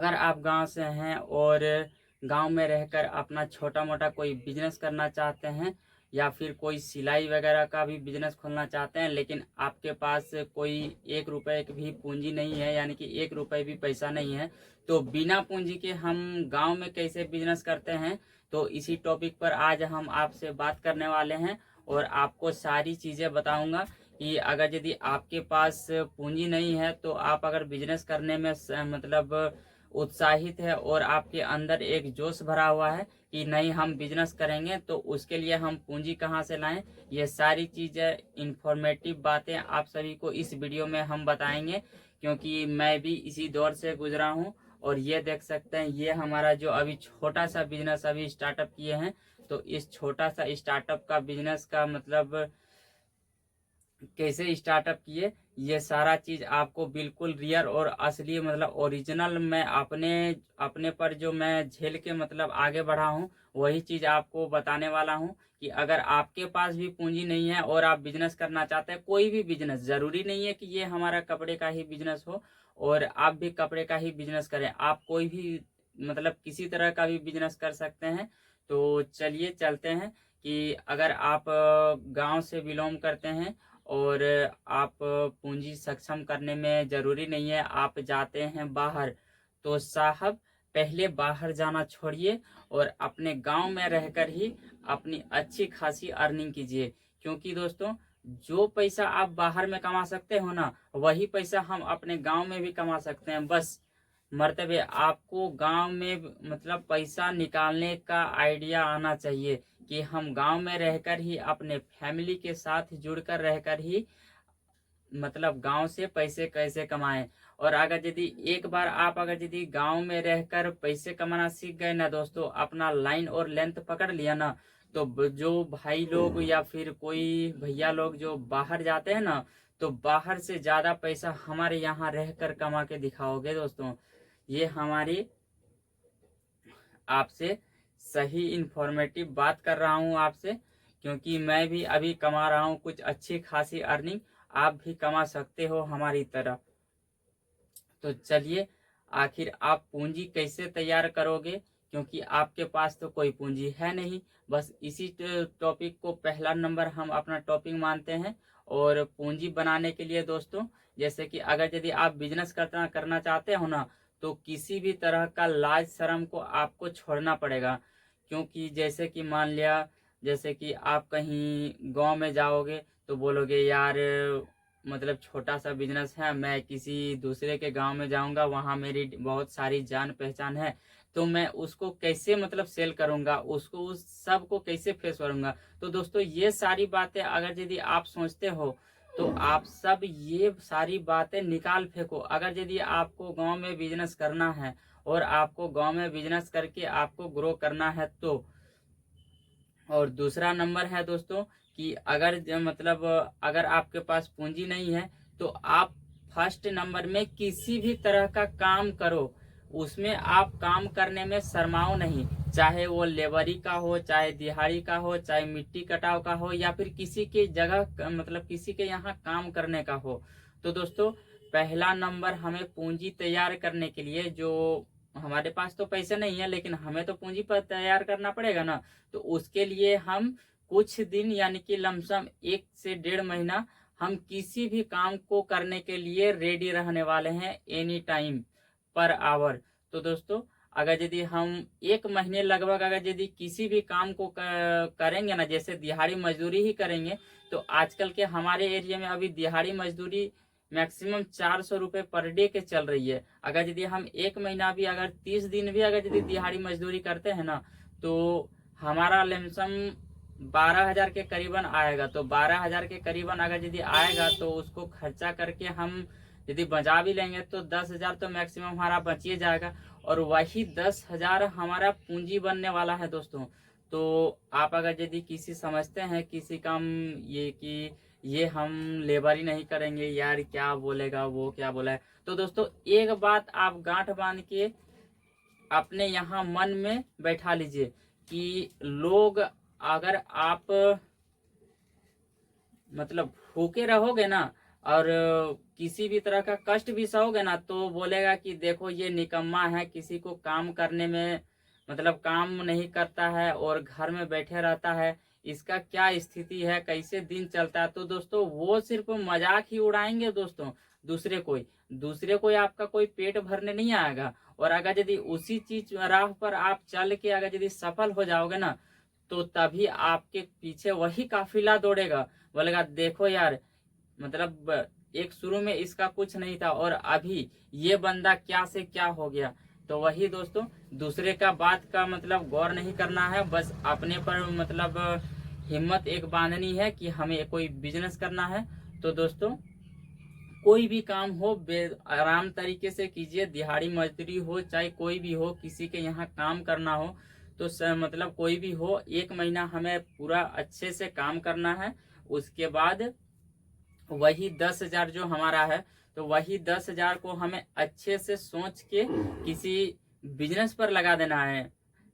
अगर आप गांव से हैं और गांव में रहकर अपना छोटा मोटा कोई बिजनेस करना चाहते हैं या फिर कोई सिलाई वगैरह का भी बिजनेस खोलना चाहते हैं, लेकिन आपके पास कोई 1 रुपए की भी पूंजी नहीं है, यानी कि 1 रुपए भी पैसा नहीं है, तो बिना पूंजी के हम गांव में कैसे बिजनेस करते हैं, तो इसी टॉपिक पर आज हम आपसे बात करने वाले हैं। और आपको सारी चीज़ें बताऊंगा कि अगर यदि आपके पास पूंजी नहीं है तो आप अगर बिजनेस करने में मतलब उत्साहित है और आपके अंदर एक जोश भरा हुआ है कि नहीं हम बिजनेस करेंगे, तो उसके लिए हम पूंजी कहाँ से लाएं, ये सारी चीज़ें इंफॉर्मेटिव बातें आप सभी को इस वीडियो में हम बताएंगे, क्योंकि मैं भी इसी दौर से गुजरा हूँ। और ये देख सकते हैं, ये हमारा जो अभी छोटा सा बिजनेस अभी स्टार्टअप किए हैं, तो इस छोटा सा स्टार्टअप का बिजनेस का मतलब कैसे स्टार्टअप किए, ये सारा चीज आपको बिल्कुल रियल और असली मतलब ओरिजिनल मैं अपने अपने पर जो मैं झेल के मतलब आगे बढ़ा हूँ, वही चीज आपको बताने वाला हूँ। कि अगर आपके पास भी पूंजी नहीं है और आप बिजनेस करना चाहते हैं, कोई भी बिजनेस, जरूरी नहीं है कि ये हमारा कपड़े का ही बिजनेस हो और आप भी कपड़े का ही बिजनेस करें, आप कोई भी मतलब किसी तरह का भी बिजनेस कर सकते हैं। तो चलिए चलते हैं कि अगर आप गांव से बिलोंग करते हैं और आप पूंजी सक्षम करने में जरूरी नहीं है, आप जाते हैं बाहर, तो साहब पहले बाहर जाना छोड़िए और अपने गांव में रहकर ही अपनी अच्छी खासी अर्निंग कीजिए। क्योंकि दोस्तों, जो पैसा आप बाहर में कमा सकते हो ना, वही पैसा हम अपने गांव में भी कमा सकते हैं। बस मर्तबे आपको गांव में मतलब पैसा निकालने का आइडिया आना चाहिए कि हम गांव में रहकर ही अपने फैमिली के साथ जुड़कर रहकर ही मतलब गांव से पैसे कैसे कमाएं। और अगर यदि एक बार आप अगर यदि गांव में रहकर पैसे कमाना सीख गए ना दोस्तों, अपना लाइन और लेंथ पकड़ लिया ना, तो जो भाई लोग या फिर कोई भैया लोग जो बाहर जाते हैं ना, तो बाहर से ज्यादा पैसा हमारे यहाँ रहकर कमा के दिखाओगे दोस्तों। ये हमारी आपसे सही इंफॉर्मेटिव बात कर रहा हूँ आपसे, क्योंकि मैं भी अभी कमा रहा हूँ कुछ अच्छी खासी अर्निंग, आप भी कमा सकते हो हमारी तरह। तो चलिए, आखिर आप पूंजी कैसे तैयार करोगे, क्योंकि आपके पास तो कोई पूंजी है नहीं। बस इसी टॉपिक को पहला नंबर हम अपना टॉपिक मानते हैं। और पूंजी बनाने के लिए दोस्तों, जैसे कि अगर यदि आप बिजनेस करना चाहते हो ना, तो किसी भी तरह का लाज शर्म को आपको छोड़ना पड़ेगा। क्योंकि जैसे कि मान लिया, जैसे कि आप कहीं गांव में जाओगे तो बोलोगे यार मतलब छोटा सा बिजनेस है, मैं किसी दूसरे के गांव में जाऊंगा, वहां मेरी बहुत सारी जान पहचान है, तो मैं उसको कैसे मतलब सेल करूंगा, उसको उस सब को कैसे फेस करूंगा। तो दोस्तों, ये सारी बातें अगर यदि आप सोचते हो, तो आप सब ये सारी बातें निकाल फेंको। अगर यदि आपको गांव में बिजनेस करना है और आपको गांव में बिजनेस करके आपको ग्रो करना है, तो और दूसरा नंबर है दोस्तों कि अगर मतलब अगर आपके पास पूंजी नहीं है, तो आप फर्स्ट नंबर में किसी भी तरह का काम करो, उसमें आप काम करने में शर्माओ नहीं। चाहे वो लेबरी का हो, चाहे दिहाड़ी का हो, चाहे मिट्टी कटाव का हो, या फिर किसी के जगह मतलब किसी के यहाँ काम करने का हो। तो दोस्तों, पहला नंबर हमें पूंजी तैयार करने के लिए, जो हमारे पास तो पैसे नहीं है लेकिन हमें तो पूंजी पर तैयार करना पड़ेगा ना, तो उसके लिए हम कुछ दिन यानी कि लमसम 1 से 1.5 महीना हम किसी भी काम को करने के लिए रेडी रहने वाले हैं, एनी टाइम पर आवर। तो दोस्तों, अगर यदि हम 1 महीने लगभग अगर यदि किसी भी काम को करेंगे ना, जैसे दिहाड़ी मजदूरी ही करेंगे, तो आजकल के हमारे एरिया में अभी दिहाड़ी मजदूरी मैक्सिमम 400 रुपये पर डे के चल रही है। अगर यदि हम 1 महीना भी अगर 30 दिन भी अगर यदि दिहाड़ी मजदूरी करते हैं ना, तो हमारा लमसम 12,000 के करीबन आएगा। तो 12,000 के करीबन अगर यदि आएगा, तो उसको खर्चा करके हम यदि बचा भी लेंगे तो 10,000 तो मैक्सिमम हमारा बचिए जाएगा। और वही 10,000 हमारा पूंजी बनने वाला है दोस्तों। तो आप अगर यदि किसी समझते हैं किसी काम ये कि ये हम लेबर ही नहीं करेंगे यार, क्या बोलेगा वो, क्या बोला है, तो दोस्तों एक बात आप गांठ बांध के अपने यहाँ मन में बैठा लीजिए कि लोग, अगर आप मतलब भूखे रहोगे ना, और किसी भी तरह का कष्ट भी सहोगे ना तो बोलेगा कि देखो ये निकम्मा है, किसी को काम करने में मतलब काम नहीं करता है और घर में बैठे रहता है, इसका क्या स्थिति है, कैसे दिन चलता है। तो दोस्तों वो सिर्फ मजाक ही उड़ाएंगे दोस्तों, दूसरे कोई आपका कोई पेट भरने नहीं आएगा। और अगर यदि उसी चीज राह पर आप चल के अगर यदि सफल हो जाओगे ना तो तभी आपके पीछे वही काफिला दौड़ेगा, बोलेगा देखो यार, मतलब एक शुरू में इसका कुछ नहीं था और अभी ये बंदा क्या से क्या हो गया। तो वही दोस्तों, दूसरे का बात का मतलब गौर नहीं करना है, बस अपने पर मतलब हिम्मत एक बांधनी है कि हमें कोई बिजनेस करना है। तो दोस्तों कोई भी काम हो आराम तरीके से कीजिए, दिहाड़ी मजदूरी हो चाहे कोई भी हो, किसी के यहाँ काम करना हो तो मतलब कोई भी हो, 1 महीना हमें पूरा अच्छे से काम करना है। उसके बाद वही 10,000 जो हमारा है तो वही 10,000 को हमें अच्छे से सोच के किसी बिजनेस पर लगा देना है,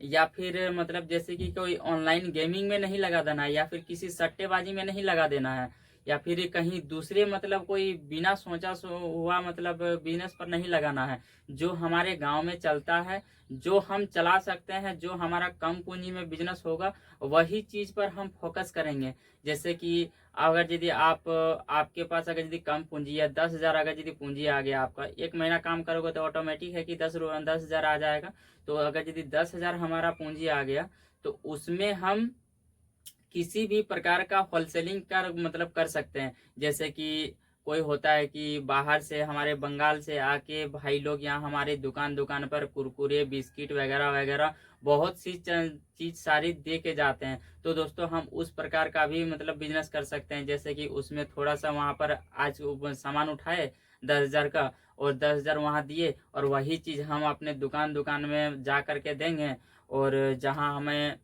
या फिर मतलब जैसे कि कोई ऑनलाइन गेमिंग में नहीं लगा देना है, या फिर किसी सट्टेबाजी में नहीं लगा देना है, या फिर कहीं दूसरे मतलब कोई बिना सोचा हुआ मतलब बिजनेस पर नहीं लगाना है। जो हमारे गांव में चलता है, जो हम चला सकते हैं, जो हमारा कम पूंजी में बिजनेस होगा वही चीज पर हम फोकस करेंगे। जैसे कि अगर यदि आपके पास अगर यदि कम पूंजी है, 10,000 अगर यदि पूंजी आ गया, आपका 1 महीना काम करोगे तो ऑटोमेटिक है कि 10,000 आ जाएगा। तो अगर यदि 10,000 हमारा पूंजी आ गया तो उसमें हम किसी भी प्रकार का होलसेलिंग कर मतलब कर सकते हैं। जैसे कि कोई होता है कि बाहर से हमारे बंगाल से आके भाई लोग यहाँ हमारे दुकान दुकान पर कुरकुरे बिस्किट वगैरह वगैरह बहुत सी चीज सारी दे के जाते हैं। तो दोस्तों हम उस प्रकार का भी मतलब बिजनेस कर सकते हैं। जैसे कि उसमें थोड़ा सा वहां पर आज सामान उठाए 10,000 का और 10,000 वहां दिए, और वही चीज हम अपने दुकान दुकान में जा करके देंगे। और जहां हमें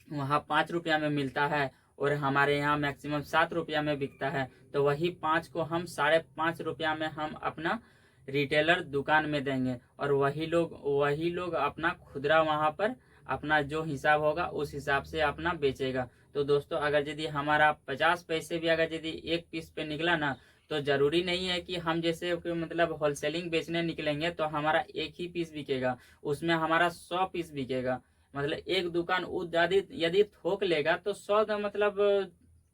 वहाँ 5 रुपया में मिलता है और हमारे यहाँ मैक्सिमम 7 रुपया में बिकता है, तो वही 5 को हम 5.5 रुपया में हम अपना रिटेलर दुकान में देंगे, और वही लोग अपना खुदरा वहाँ पर अपना जो हिसाब होगा उस हिसाब से अपना बेचेगा। तो दोस्तों अगर यदि हमारा 50 पैसे भी अगर यदि एक पीस पे निकला ना, तो जरूरी नहीं है कि हम जैसे मतलब होलसेलिंग बेचने निकलेंगे तो हमारा एक ही पीस बिकेगा, उसमें हमारा 100 पीस बिकेगा। मतलब एक दुकान यदि यदि थोक लेगा तो 100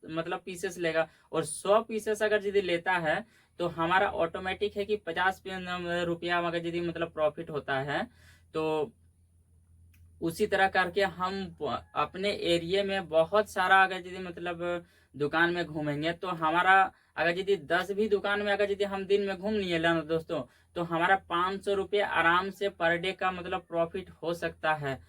मतलब पीसेस लेगा, और 100 पीसेस अगर यदि लेता है तो हमारा ऑटोमेटिक है कि 50 रुपया अगर यदि मतलब प्रॉफिट होता है। तो उसी तरह करके हम अपने एरिया में बहुत सारा अगर यदि मतलब दुकान में घूमेंगे तो हमारा अगर यदि 10 भी दुकान में अगर यदि हम दिन में घूम लिए ना दोस्तों, तो हमारा 500 रुपये आराम से पर डे का मतलब प्रॉफिट हो सकता है।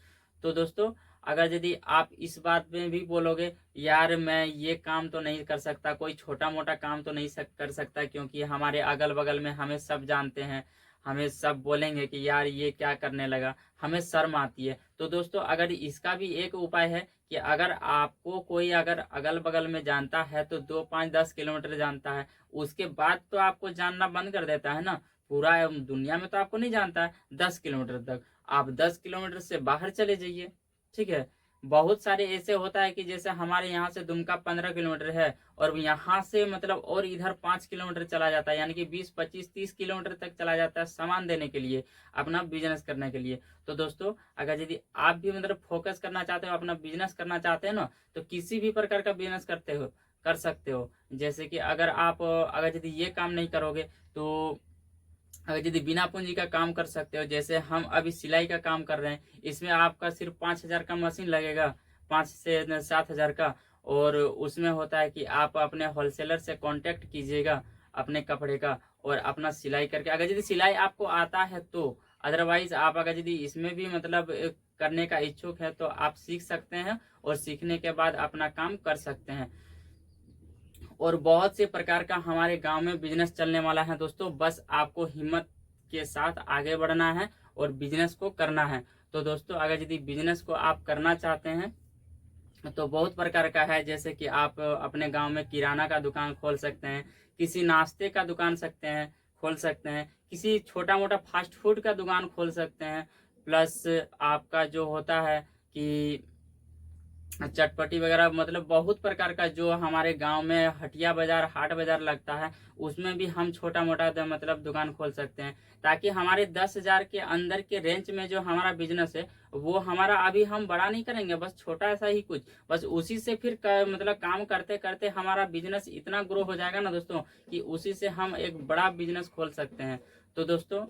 तो दोस्तों अगर यदि आप इस बात में भी बोलोगे यार मैं ये काम तो नहीं कर सकता, कोई छोटा मोटा काम तो नहीं कर सकता, क्योंकि हमारे अगल बगल में हमें सब जानते हैं, हमें सब बोलेंगे कि यार ये क्या करने लगा, हमें शर्म आती है। तो दोस्तों अगर इसका भी एक उपाय है कि अगर आपको कोई अगर अगल बगल में जानता है तो 2, 5, 10 किलोमीटर जानता है, उसके बाद तो आपको जानना बंद कर देता है ना। पूरा दुनिया में तो आपको नहीं जानता है, 10 किलोमीटर तक आप 10 किलोमीटर से बाहर चले जाइए। ठीक है, बहुत सारे ऐसे होता है कि जैसे हमारे यहाँ से दुमका 15 किलोमीटर है और यहाँ से मतलब और इधर 5 किलोमीटर चला जाता है, यानी कि 20, 25, 30 किलोमीटर तक चला जाता है सामान देने के लिए, अपना बिजनेस करने के लिए। तो दोस्तों अगर यदि आप भी मतलब फोकस करना चाहते हो, अपना बिजनेस करना चाहते हो ना, तो किसी भी प्रकार का बिजनेस कर सकते हो। जैसे कि अगर यदि ये काम नहीं करोगे तो अगर यदि बिना पूंजी का काम कर सकते हो, जैसे हम अभी सिलाई का काम कर रहे हैं, इसमें आपका सिर्फ 5,000 का मशीन लगेगा, 5 से 7 हजार का। और उसमें होता है कि आप अपने होलसेलर से कांटेक्ट कीजिएगा अपने कपड़े का, और अपना सिलाई करके अगर यदि सिलाई आपको आता है तो, अदरवाइज आप अगर यदि इसमें भी मतलब करने का इच्छुक है तो आप सीख सकते हैं, और सीखने के बाद अपना काम कर सकते हैं। और बहुत से प्रकार का हमारे गांव में बिजनेस चलने वाला है दोस्तों, बस आपको हिम्मत के साथ आगे बढ़ना है और बिजनेस को करना है। तो दोस्तों अगर यदि बिजनेस को आप करना चाहते हैं तो बहुत प्रकार का है, जैसे कि आप अपने गांव में किराना का दुकान खोल सकते हैं, किसी नाश्ते का दुकान खोल सकते हैं, किसी छोटा मोटा फास्ट फूड का दुकान खोल सकते हैं। प्लस आपका जो होता है कि चटपटी वगैरह, मतलब बहुत प्रकार का जो हमारे गांव में हटिया बाजार, हाट बाजार लगता है, उसमें भी हम छोटा मोटा मतलब दुकान खोल सकते हैं, ताकि हमारे 10,000 के अंदर के रेंज में जो हमारा बिजनेस है वो हमारा, अभी हम बड़ा नहीं करेंगे, बस छोटा सा ही कुछ, बस उसी से फिर मतलब काम करते करते हमारा बिजनेस इतना ग्रो हो जाएगा ना दोस्तों, कि उसी से हम एक बड़ा बिजनेस खोल सकते हैं। तो दोस्तों,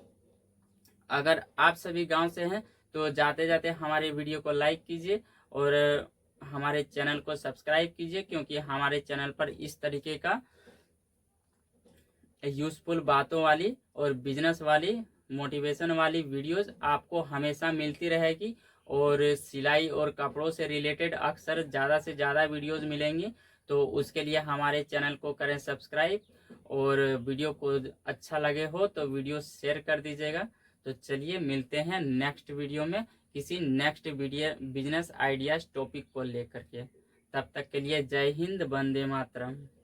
अगर आप सभी गांव से हैं तो जाते जाते हमारे वीडियो को लाइक कीजिए और हमारे चैनल को सब्सक्राइब कीजिए, क्योंकि हमारे चैनल पर इस तरीके का यूजफुल बातों वाली और बिजनेस वाली, मोटिवेशन वाली वीडियोस आपको हमेशा मिलती रहेगी। और सिलाई और कपड़ों से रिलेटेड अक्सर ज़्यादा से ज़्यादा वीडियोस मिलेंगी। तो उसके लिए हमारे चैनल को करें सब्सक्राइब, और वीडियो को अच्छा लगे हो तो वीडियो शेयर कर दीजिएगा। तो चलिए मिलते हैं नेक्स्ट वीडियो में किसी next video business ideas topic को लेकर के। तब तक के लिए जय हिंद, वंदे मातरम।